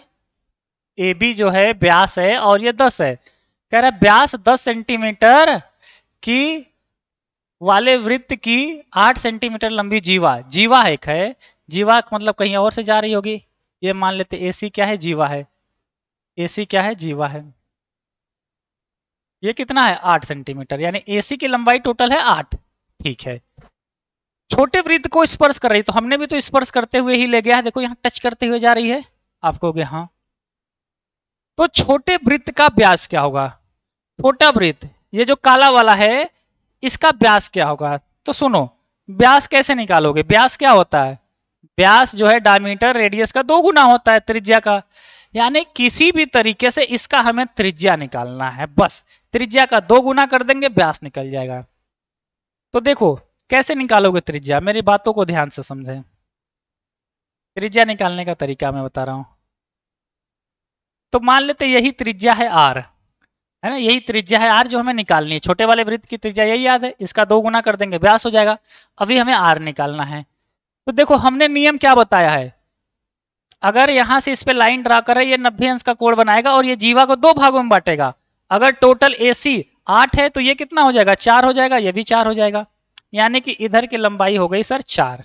ए बी जो है व्यास है और ये 10 है। कह रहा है व्यास 10 सेंटीमीटर की वाले वृत्त की 8 सेंटीमीटर लंबी जीवा, जीवा एक है, जीवा मतलब कहीं और से जा रही होगी। ये मान लेते एसी क्या है, जीवा है। एसी क्या है, जीवा है। ये कितना है 8 सेंटीमीटर, यानी एसी की लंबाई टोटल है 8। ठीक है, छोटे वृत्त को स्पर्श कर रही, तो हमने भी तो स्पर्श करते हुए ही ले गया है। देखो यहाँ टच करते हुए जा रही है, आप कहोगे हाँ। तो छोटे वृत्त का व्यास क्या होगा, छोटा वृत्त ये जो काला वाला है इसका व्यास क्या होगा। तो सुनो व्यास कैसे निकालोगे, व्यास क्या होता है, व्यास जो है डायमीटर रेडियस का 2 गुना होता है त्रिज्या का। यानी किसी भी तरीके से इसका हमें त्रिज्या निकालना है, बस त्रिज्या का 2 गुना कर देंगे व्यास निकल जाएगा। तो देखो कैसे निकालोगे त्रिज्या, मेरी बातों को ध्यान से समझें। त्रिज्या निकालने का तरीका मैं बता रहा हूं। तो मान लेते यही त्रिज्या है आर, है ना, यही त्रिज्या है आर जो हमें निकालनी है। छोटे वाले वृत्त की त्रिज्या यही याद है, इसका 2 गुना कर देंगे व्यास हो जाएगा। अभी हमें आर निकालना है। तो देखो हमने नियम क्या बताया है, अगर यहां से इस पे लाइन ड्रा करे ये 90 अंश का कोण बनाएगा और ये जीवा को 2 भागों में बांटेगा। अगर टोटल एसी 8 है तो ये कितना हो जाएगा 4 हो जाएगा, ये भी 4 हो जाएगा। यानी कि इधर की लंबाई हो गई सर 4।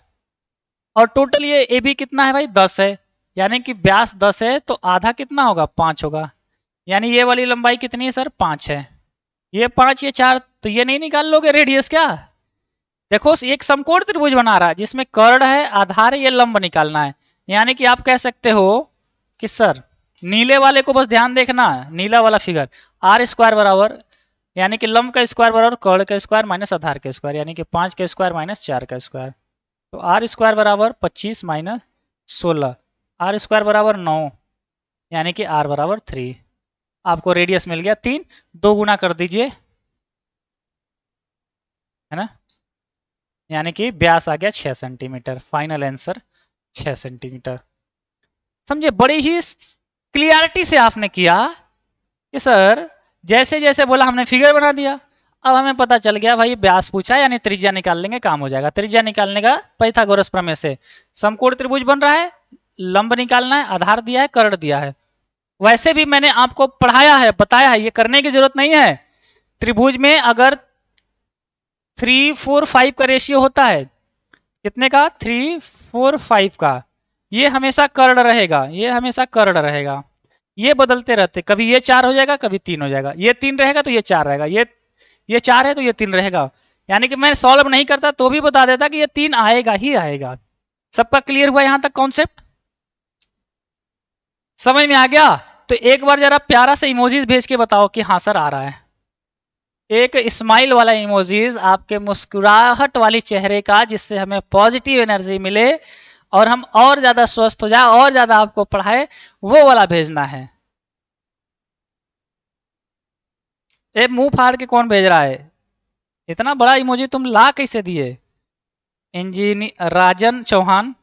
और टोटल ये ए बी कितना है भाई 10 है, यानी कि व्यास 10 है तो आधा कितना होगा 5 होगा। यानी ये वाली लंबाई कितनी है सर 5 है, ये 5 ये 4, तो ये नहीं निकाल लोगे रेडियस क्या। देखो एक समकोण त्रिभुज बना रहा है जिसमें कर्ण है, आधार है, ये लंब निकालना है। यानी कि आप कह सकते हो कि सर नीले वाले को बस ध्यान देखना, नीला वाला फिगर आर स्क्वायर बराबर, यानी कि लंब का स्क्वायर बराबर कर्ण का स्क्वायर माइनस आधार का स्क्वायर, यानी कि 5 का स्क्वायर माइनस 4 का स्क्वायर। तो आर स्क्वायर बराबर 25 माइनस 16, आर स्क्वायर बराबर 9, यानी कि आर बराबर 3। आपको रेडियस मिल गया 3, 2 गुना कर दीजिए, है ना। यानी कि व्यास आ गया 6 सेंटीमीटर। Final answer 6 centimetre. समझे, बड़ी ही क्लियरिटी से आपने किया कि सर जैसे जैसे बोला हमने फिगर बना दिया। अब हमें पता चल गया भाई व्यास पूछा यानी त्रिज्या निकाल लेंगे काम हो जाएगा। त्रिज्या निकालने का पाइथागोरस प्रमेय से समकोण त्रिभुज बन रहा है, लंब निकालना है, आधार दिया है, कर्ण दिया है, वैसे भी मैंने आपको पढ़ाया है, बताया है, ये करने की जरूरत नहीं है। त्रिभुज में अगर 3, 4, 5 का रेशियो होता है, कितने का? 3, 4, 5 का, ये हमेशा कर्ण रहेगा, ये हमेशा कर्ण रहेगा। ये बदलते रहते, कभी ये 4 हो जाएगा, कभी 3 हो जाएगा, ये 3 रहेगा तो ये 4 रहेगा, ये 4 है तो ये 3 रहेगा। यानी कि मैं सॉल्व नहीं करता तो भी बता देता कि ये 3 आएगा ही आएगा। सबका क्लियर हुआ यहां तक कॉन्सेप्ट? समझ में आ गया? तो एक बार जरा प्यारा सा इमोजीज भेज के बताओ कि हाँ सर आ रहा है। एक स्माइल वाला इमोजीज आपके मुस्कुराहट वाली चेहरे का, जिससे हमें पॉजिटिव एनर्जी मिले और हम और ज्यादा स्वस्थ हो जाए और ज्यादा आपको पढ़ाए, वो वाला भेजना है। ए मुंह फाड़ के कौन भेज रहा है? इतना बड़ा इमोजी तुम ला कैसे दिए? इंजीनियर राजन चौहान,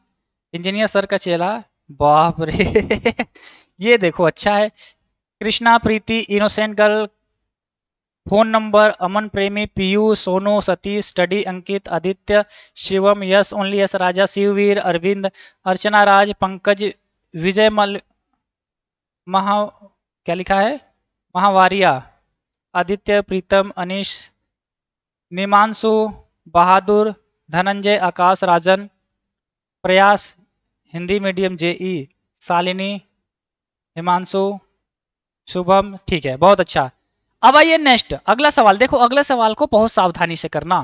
इंजीनियर सर का चेला, बाप रे ये देखो अच्छा है। कृष्णा प्रीति इनोसेंट गर्ल, फोन नंबर अमन प्रेमी, पीयूष, सोनू, सतीश, स्टडी अंकित, आदित्य, शिवम, यश ओनली यश, राजा, शिववीर, अरविंद, अर्चना राज, पंकज, विजय मल, महा, क्या लिखा है, महावारिया, आदित्य, प्रीतम, अनीश, निमांशु, बहादुर, धनंजय, आकाश, राजन, प्रयास, हिंदी मीडियम जेई, शालिनी, हिमांशु, शुभम, ठीक है बहुत अच्छा। अब आइए नेक्स्ट अगला सवाल। देखो अगले सवाल को बहुत सावधानी से करना,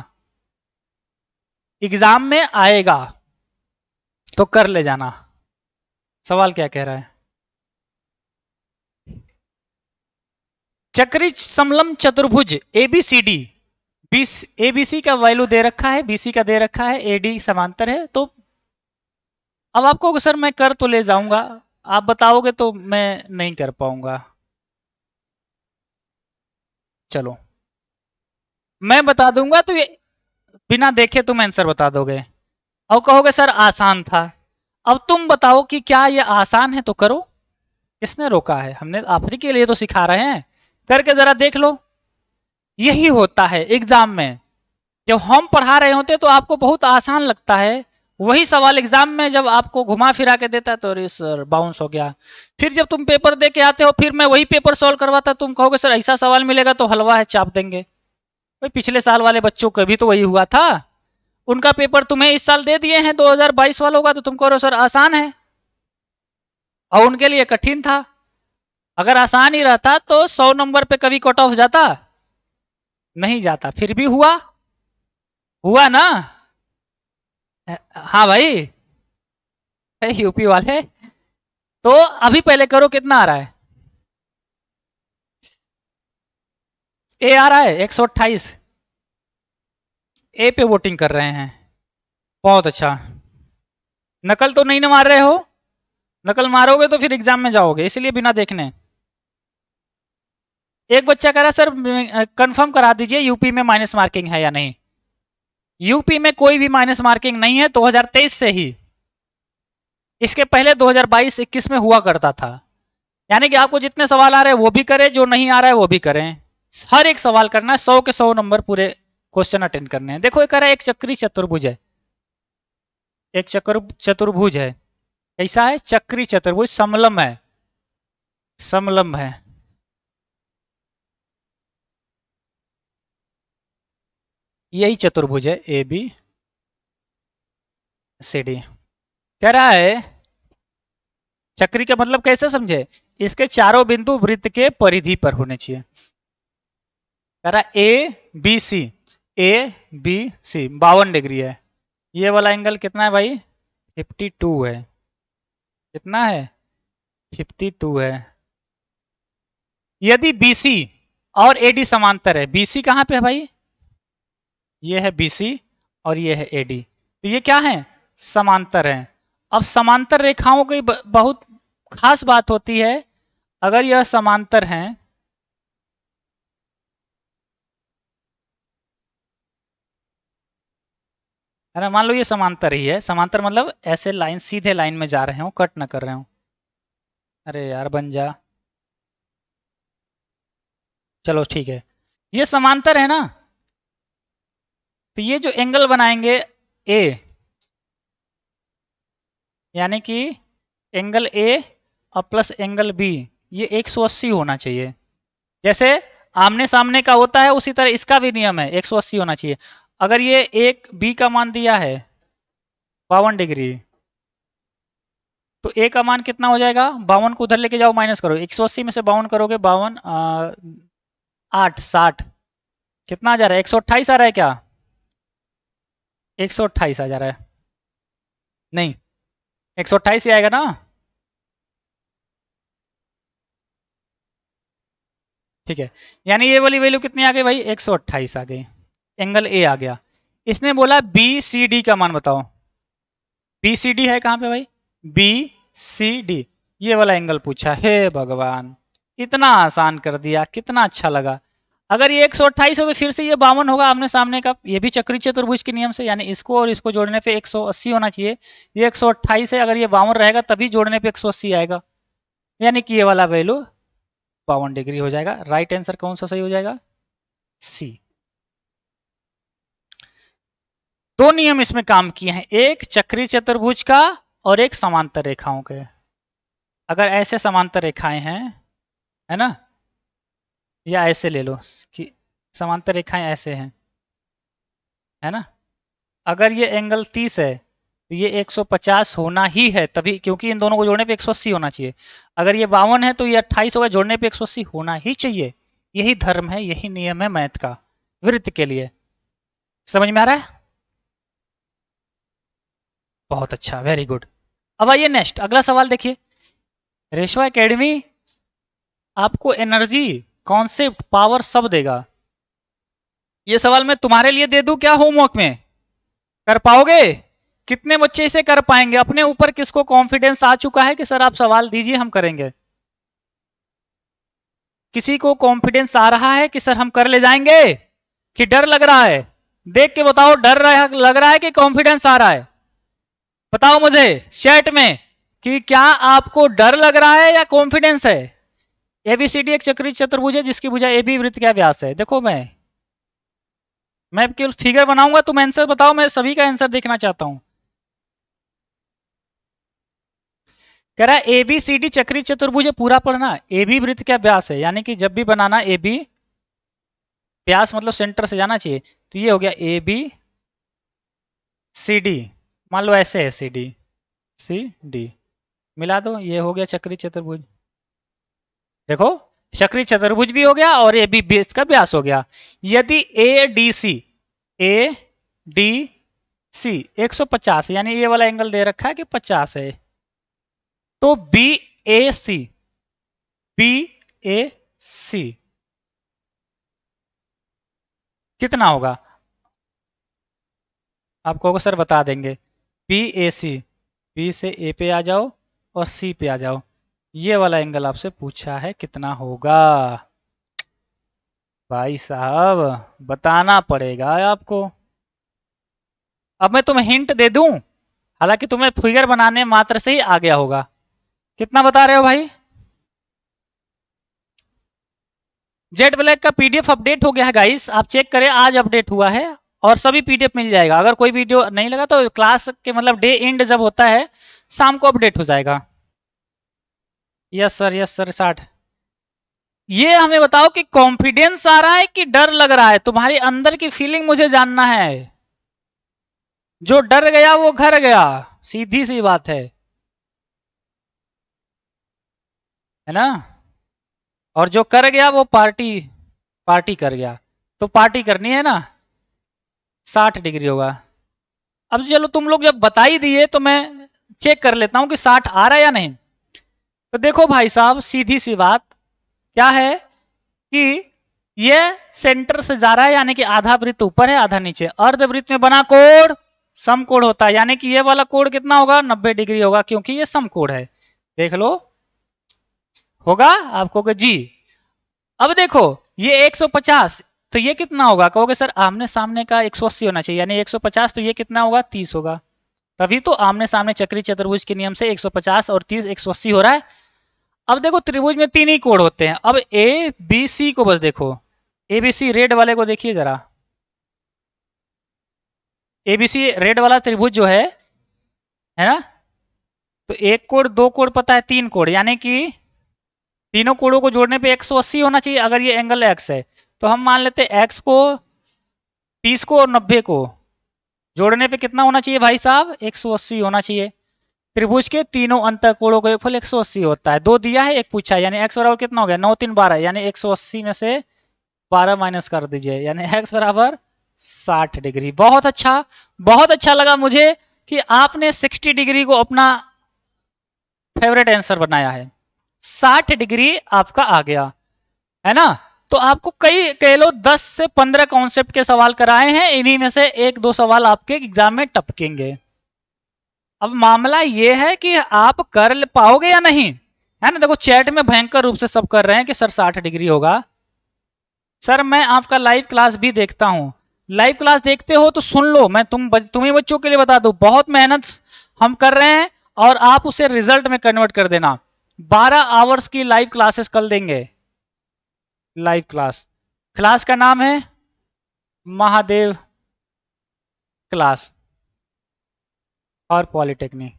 एग्जाम में आएगा तो कर ले जाना। सवाल क्या कह रहा है? चक्री समलम चतुर्भुज एबीसीडी, एबीसी का वैल्यू दे रखा है, बीसी का दे रखा है, एडी समांतर है। तो अब आपको सर मैं कर तो ले जाऊंगा, आप बताओगे तो मैं नहीं कर पाऊंगा। चलो मैं बता दूंगा तो ये बिना देखे तुम आंसर बता दोगे और कहोगे सर आसान था। अब तुम बताओ कि क्या ये आसान है तो करो, किसने रोका है? हमने आप ही के लिए तो सिखा रहे हैं, करके जरा देख लो। यही होता है एग्जाम में, जब हम पढ़ा रहे होते तो आपको बहुत आसान लगता है, वही सवाल एग्जाम में जब आपको घुमा फिरा के देता है तो अरे सर बाउंस हो गया। फिर जब तुम पेपर दे के आते हो, फिर मैं वही पेपर सॉल्व करवाता, तुम कहोगे सर ऐसा सवाल मिलेगा तो हलवा है चाप देंगे। भाई पिछले साल वाले बच्चों का भी तो वही हुआ था, उनका पेपर तुम्हें इस साल दे दिए हैं 2022 वालों का, तो तुम कह रहे हो सर आसान है, और उनके लिए कठिन था। अगर आसान ही रहता तो 100 नंबर पे कभी कट ऑफ जाता? नहीं जाता। फिर भी हुआ, हुआ ना? हाँ भाई, यूपी वाले। तो अभी पहले करो कितना आ रहा है? ए आ रहा है 128, ए पे वोटिंग कर रहे हैं, बहुत अच्छा। नकल तो नहीं ना मार रहे हो? नकल मारोगे तो फिर एग्जाम में जाओगे, इसलिए बिना देखने। एक बच्चा कह रहा सर कंफर्म करा दीजिए यूपी में माइनस मार्किंग है या नहीं। यूपी में कोई भी माइनस मार्किंग नहीं है, 2023 से ही। इसके पहले 2022-21 में हुआ करता था। यानी कि आपको जितने सवाल आ रहे हैं वो भी करें, जो नहीं आ रहा है वो भी करें, हर एक सवाल करना है, 100 के 100 नंबर पूरे क्वेश्चन अटेंड करने हैं। देखो ये कह रहा है एक चक्री चतुर्भुज है, एक चतुर्भुज है, कैसा है? चक्री चतुर्भुज, समलम है, समलम है। यही चतुर्भुज है ए बी सी डी। कह रहा है चक्री का मतलब कैसे समझे? इसके चारों बिंदु वृत्त के परिधि पर होने चाहिए। कह रहा है ए बी सी 52 डिग्री है। ये वाला एंगल कितना है भाई? 52 है। कितना है? 52 है। यदि बीसी और एडी समांतर है, बीसी कहां पे है भाई? ये है बीसी और ये है एडी, तो ये क्या है? समांतर है। अब समांतर रेखाओं की बहुत खास बात होती है, अगर यह समांतर हैं, अरे मान लो ये समांतर ही है, समांतर मतलब ऐसे लाइन सीधे लाइन में जा रहे हो, कट ना कर रहे हो। अरे यार बन जा, चलो ठीक है, ये समांतर है ना, तो ये जो एंगल बनाएंगे ए, यानी कि एंगल ए और प्लस एंगल बी, ये 180 होना चाहिए। जैसे आमने सामने का होता है उसी तरह इसका भी नियम है, 180 होना चाहिए। अगर ये एक बी का मान दिया है 52 डिग्री, तो ए का मान कितना हो जाएगा? 52 को उधर लेके जाओ, माइनस करो, 180 में से 52 करोगे, 52 8 60, कितना आ जा रहा है? 128 आ रहा है क्या? 128 आ जा रहा है, नहीं 128 ही आएगा ना? ठीक है, यानी ये वाली वैल्यू कितनी आ गई भाई? 128 आ गई, एंगल ए आ गया। इसने बोला बी सी डी का मान बताओ। बी सी डी है कहां पे भाई? बी सी डी, ये वाला एंगल पूछा। हे भगवान, इतना आसान कर दिया, कितना अच्छा लगा। अगर ये 128 हो तो फिर से ये 52 होगा आमने सामने का, ये भी चक्री चतुर्भुज के नियम से, यानी इसको और इसको जोड़ने पे 180 होना चाहिए। ये 128 है, अगर ये 52 रहेगा तभी जोड़ने पे 180 आएगा, यानी कि ये वाला वैल्यू 52 डिग्री हो जाएगा। राइट आंसर कौन सा सही हो जाएगा? सी। दो नियम इसमें काम किए हैं, एक चक्री चतुर्भुज का और एक समांतर रेखाओं के। अगर ऐसे समांतर रेखाएं हैं, है ना, या ऐसे ले लो कि समांतर रेखाएं ऐसे हैं, है ना, अगर ये एंगल 30 है तो ये 150 होना ही है तभी, क्योंकि इन दोनों को जोड़ने पे 180 होना चाहिए। अगर ये 52 है तो ये 28 होगा, जोड़ने पे 180 होना ही चाहिए। यही धर्म है, यही नियम है मैथ का वृत्त के लिए। समझ में आ रहा है? बहुत अच्छा, वेरी गुड। अब आइए नेक्स्ट, अगला सवाल देखिए। रेशवा एकेडमी आपको एनर्जी, कॉन्सेप्ट, पावर सब देगा। ये सवाल मैं तुम्हारे लिए दे दूं क्या होमवर्क में? कर पाओगे? कितने बच्चे इसे कर पाएंगे? अपने ऊपर किसको कॉन्फिडेंस आ चुका है कि सर आप सवाल दीजिए हम करेंगे? किसी को कॉन्फिडेंस आ रहा है कि सर हम कर ले जाएंगे, कि डर लग रहा है? देख के बताओ, डर लग रहा है कि कॉन्फिडेंस आ रहा है? बताओ मुझे चैट में कि क्या आपको डर लग रहा है या कॉन्फिडेंस है? एबीसीडी एक चक्री चतुर्भुज है जिसकी भुजा ए बी वृत्त का व्यास है। देखो मैं केवल फिगर बनाऊंगा, तुम आंसर बताओ, मैं सभी का आंसर देखना चाहता हूं। कह रहा है एबीसीडी चक्री चतुर्भुज है, पूरा पढ़ना। ए बी वृत्त का व्यास है, यानी कि जब भी बनाना ए बी, व्यास मतलब सेंटर से जाना चाहिए, तो ये हो गया ए बी सी डी। मान लो ऐसे है सी डी, सी डी मिला दो, ये हो गया चक्री चतुर्भुज। देखो चक्री चतुर्भुज भी हो गया और ए बी बेस का व्यास हो गया। यदि A D C, A D C 150, यानी ये वाला एंगल दे रखा है कि 50 है, तो बी ए सी, बी ए सी कितना होगा? आप कहोगे सर बता देंगे। बी ए सी, बी से ए पे आ जाओ और सी पे आ जाओ, ये वाला एंगल आपसे पूछा है कितना होगा? भाई साहब बताना पड़ेगा आपको। अब मैं तुम्हें हिंट दे दूं, हालांकि तुम्हें फिगर बनाने मात्र से ही आ गया होगा। कितना बता रहे हो भाई? जेड ब्लैक का पीडीएफ अपडेट हो गया है गाइस, आप चेक करें, आज अपडेट हुआ है और सभी पीडीएफ मिल जाएगा। अगर कोई वीडियो नहीं लगा तो क्लास के मतलब डे एंड जब होता है शाम को अपडेट हो जाएगा। Yes sir 60। ये हमें बताओ कि कॉन्फिडेंस आ रहा है कि डर लग रहा है? तुम्हारी अंदर की फीलिंग मुझे जानना है। जो डर गया वो घर गया, सीधी सी बात है ना? और जो कर गया वो पार्टी कर गया। तो पार्टी करनी है ना, 60 डिग्री होगा। अब चलो तुम लोग जब बता ही दिए तो मैं चेक कर लेता हूं कि 60 आ रहा है या नहीं। तो देखो भाई साहब, सीधी सी बात क्या है कि ये सेंटर से जा रहा है, यानी कि आधा वृत्त ऊपर है आधा नीचे। अर्धवृत्त में बना कोण समकोण होता है, यानी कि ये वाला कोण कितना होगा? 90 डिग्री होगा, क्योंकि ये समकोण है। देख लो, होगा? आप कहोगे जी। अब देखो ये 150, तो ये कितना होगा? कहोगे सर आमने सामने का 180 होना चाहिए, यानी 150, तो ये कितना होगा? 30 होगा। तभी तो आमने सामने चक्री चतुर्भुज के नियम से 150 और 30 180 हो रहा है। अब देखो त्रिभुज में 3 ही कोण होते हैं। अब ए बी सी को बस देखो, ए बी सी रेड वाले को देखिए जरा। ए बी सी रेड वाला त्रिभुज जो है ना, तो एक कोण, दो कोण पता है, 3 कोण, यानी कि तीनों कोणों को जोड़ने पे 180 होना चाहिए। अगर ये एंगल x है तो हम मान लेते हैं x को, 30 को और 90 को जोड़ने पे कितना होना चाहिए भाई साहब, 180 होना चाहिए। त्रिभुज के तीनों अंतःकोणों का योगफल 180 होता है। दो दिया है, एक पूछा है, यानी x बराबर कितना हो गया, 9 3 12, यानी 180 में से 12 माइनस कर दीजिए, यानी x बराबर 60 डिग्री। बहुत अच्छा लगा मुझे कि आपने 60 डिग्री को अपना फेवरेट आंसर बनाया है। 60 डिग्री आपका आ गया है ना। तो आपको कई कह लो 10 से 15 कॉन्सेप्ट के सवाल कराए हैं, इन्हीं में से एक दो सवाल आपके एग्जाम में टपकेंगे। अब मामला ये है कि आप कर पाओगे या नहीं, है ना। देखो चैट में भयंकर रूप से सब कर रहे हैं कि सर 60 डिग्री होगा। सर मैं आपका लाइव क्लास भी देखता हूं, लाइव क्लास देखते हो तो सुन लो, मैं तुम्हें बच्चों के लिए बता दूं, बहुत मेहनत हम कर रहे हैं और आप उसे रिजल्ट में कन्वर्ट कर देना। 12 आवर्स की लाइव क्लासेस कल देंगे। लाइव क्लास का नाम है महादेव क्लास और पॉलिटेक्निक।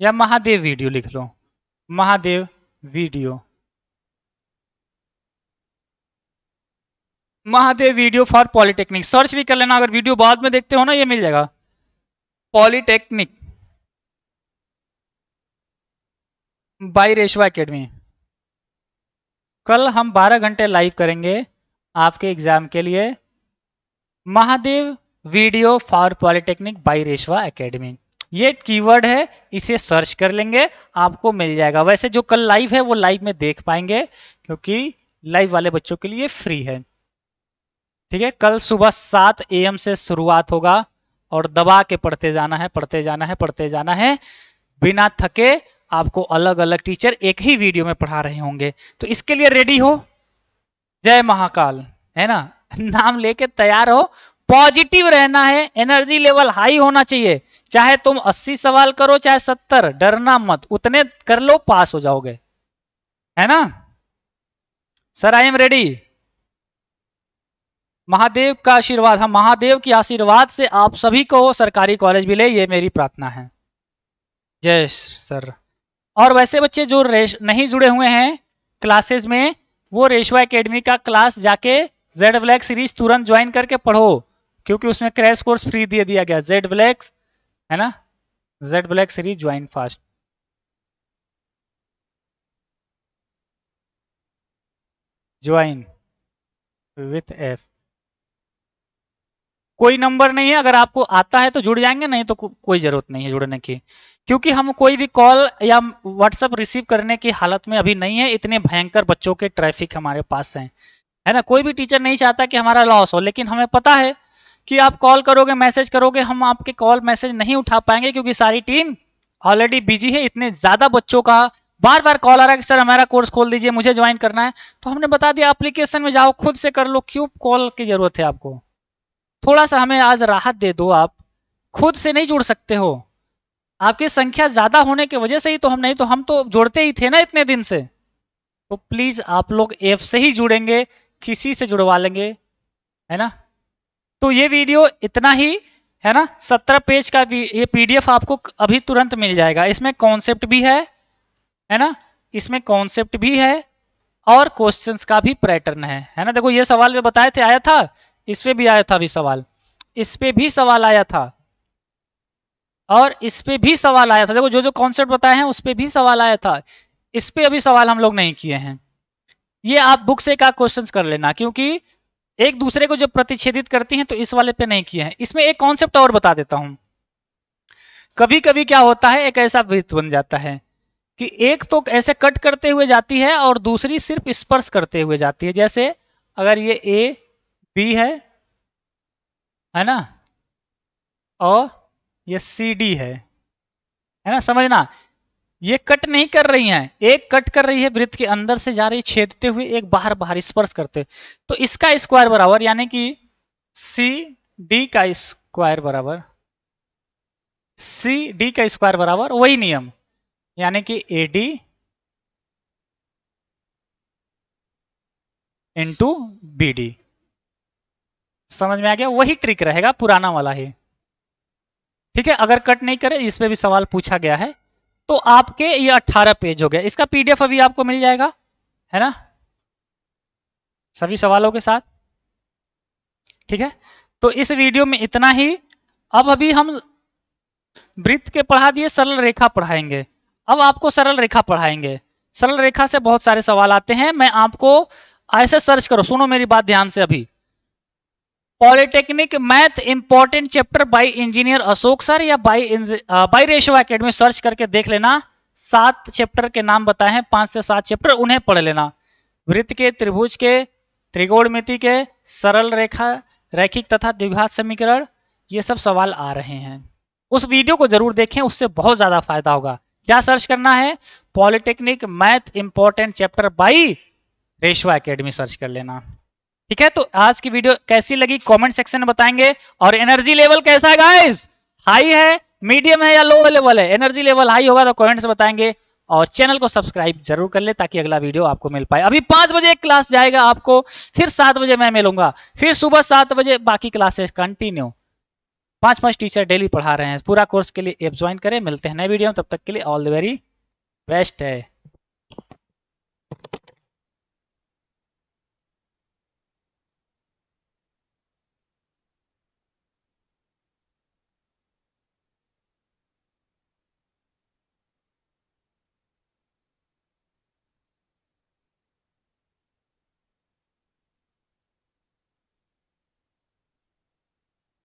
या महादेव वीडियो लिख लो, Mahadev video, Mahadev video for polytechnic. Search भी कर लेना, अगर वीडियो बाद में देखते हो ना, ये मिल जाएगा पॉलिटेक्निक बाय रेशवा एकेडमी। कल हम 12 घंटे लाइव करेंगे आपके एग्जाम के लिए, Mahadev video for polytechnic by Reshwa academy. ये कीवर्ड है, इसे सर्च कर लेंगे आपको मिल जाएगा। वैसे जो कल लाइव है वो लाइव में देख पाएंगे, क्योंकि लाइव वाले बच्चों के लिए फ्री है। ठीक है, कल सुबह 7 AM से शुरुआत होगा और दबा के पढ़ते जाना है, पढ़ते जाना है, पढ़ते जाना है बिना थके। आपको अलग अलग टीचर एक ही वीडियो में पढ़ा रहे होंगे, तो इसके लिए रेडी हो। जय महाकाल, है ना। नाम लेके तैयार हो, पॉजिटिव रहना है, एनर्जी लेवल हाई होना चाहिए। चाहे तुम 80 सवाल करो चाहे 70, डरना मत, उतने कर लो, पास हो जाओगे, है ना। Sir I am ready. Mahadev का आशीर्वाद, हम महादेव के आशीर्वाद से आप सभी को सरकारी कॉलेज मिले, ये मेरी प्रार्थना है। जय सर। और वैसे बच्चे जो नहीं जुड़े हुए हैं क्लासेस में, वो रेशवा एकेडमी का क्लास जाके जेड ब्लैक सीरीज तुरंत ज्वाइन करके पढ़ो, क्योंकि उसमें क्रैश कोर्स फ्री दे दिया गया, जेड ब्लैक, है ना, Z black series join fast. Join with F. कोई नंबर नहीं है, अगर आपको आता है तो जुड़ जाएंगे, नहीं तो कोई जरूरत नहीं है जुड़ने की, क्योंकि हम कोई भी कॉल या व्हाट्सएप रिसीव करने की हालत में अभी नहीं है। इतने भयंकर बच्चों के ट्रैफिक हमारे पास है ना। कोई भी टीचर नहीं चाहता कि हमारा लॉस हो, लेकिन हमें पता है कि आप कॉल करोगे, मैसेज करोगे, हम आपके कॉल मैसेज नहीं उठा पाएंगे, क्योंकि सारी टीम ऑलरेडी बिजी है। इतने ज्यादा बच्चों का बार बार कॉल आ रहा है कि सर हमारा कोर्स खोल दीजिए, मुझे ज्वाइन करना है। तो हमने बता दिया एप्लीकेशन में जाओ, खुद से कर लो, क्यों कॉल की जरूरत है आपको। थोड़ा सा हमें आज राहत दे दो, आप खुद से नहीं जुड़ सकते हो, आपकी संख्या ज्यादा होने की वजह से ही तो हम, नहीं तो हम तो जोड़ते ही थे ना इतने दिन से। तो प्लीज आप लोग ऐप से ही जुड़ेंगे, किसी से जुड़वा लेंगे, है ना। तो ये वीडियो इतना ही, है ना। 17 पेज का ये PDF आपको अभी तुरंत मिल जाएगा। इसमें कॉन्सेप्ट भी है ना, इसमें कॉन्सेप्ट भी है और क्वेश्चंस का भी पैटर्न है ना। देखो ये सवाल में बताए थे, आया था, इस पे भी आया था अभी सवाल, इस पे भी सवाल आया था और इस पे भी सवाल आया था। देखो जो जो कॉन्सेप्ट बताए हैं उस पे भी सवाल आया था, इस पे अभी सवाल हम लोग नहीं किए हैं। ये आप बुक से का क्वेश्चंस कर लेना, क्योंकि एक दूसरे को जब प्रतिच्छेदित करती हैं तो इस वाले पे नहीं किए हैं। इसमें एक कॉन्सेप्ट और बता देता हूं, कभी कभी क्या होता है, एक ऐसा वृत्त बन जाता है कि एक तो ऐसे कट करते हुए जाती है और दूसरी सिर्फ स्पर्श करते हुए जाती है। जैसे अगर ये ए बी है ना, और ये सी डी है ना, समझना। ये कट नहीं कर रही हैं, एक कट कर रही है वृत्त के अंदर से जा रही, छेदते हुए, एक बाहर बाहर स्पर्श करते। तो इसका स्क्वायर बराबर, यानी कि सी डी का स्क्वायर बराबर, सी डी का स्क्वायर बराबर वही नियम, यानी कि A D into B D. समझ में आ गया, वही ट्रिक रहेगा पुराना वाला ही। ठीक है, अगर कट नहीं करे, इस पे भी सवाल पूछा गया है। तो आपके ये 18 पेज हो गया, इसका पीडीएफ अभी आपको मिल जाएगा, है ना, सभी सवालों के साथ। ठीक है, तो इस वीडियो में इतना ही। अब अभी हम वृत्त के पढ़ा दिए, सरल रेखा पढ़ाएंगे। अब आपको सरल रेखा पढ़ाएंगे। सरल रेखा से बहुत सारे सवाल आते हैं। मैं आपको ऐसे सर्च करो, सुनो मेरी बात ध्यान से। अभी polytechnic math important chapter by engineer Ashok sir या बाय रेशवा एकेडमी सर्च करके देख लेना। 7 चैप्टर के नाम बताए हैं, 5 से 7 चैप्टर, उन्हें पढ़ लेना। वृत्त के, त्रिभुज के, त्रिकोणमिति के, सरल रेखा, रैखिक तथा द्विघात समीकरण, ये सब सवाल आ रहे हैं। उस वीडियो को जरूर देखें, उससे बहुत ज्यादा फायदा होगा। क्या सर्च करना है? Polytechnic math important chapter by Reshwa academy search कर लेना। ठीक है, तो आज की वीडियो कैसी लगी कमेंट सेक्शन में बताएंगे। और एनर्जी लेवल कैसा है गाइस? हाई है, मीडियम है या लो लेवल है? एनर्जी लेवल हाई होगा तो कमेंट से बताएंगे। और चैनल को सब्सक्राइब जरूर कर ले ताकि अगला वीडियो आपको मिल पाए। अभी 5 बजे एक क्लास जाएगा आपको, फिर 7 बजे मैं मिलूंगा, फिर सुबह 7 बजे बाकी क्लासेस कंटिन्यू। 5 टीचर डेली पढ़ा रहे हैं। पूरा कोर्स के लिए ऐप ज्वाइन करें। मिलते हैं नए वीडियो में, तब तक के लिए ऑल द वेरी बेस्ट है।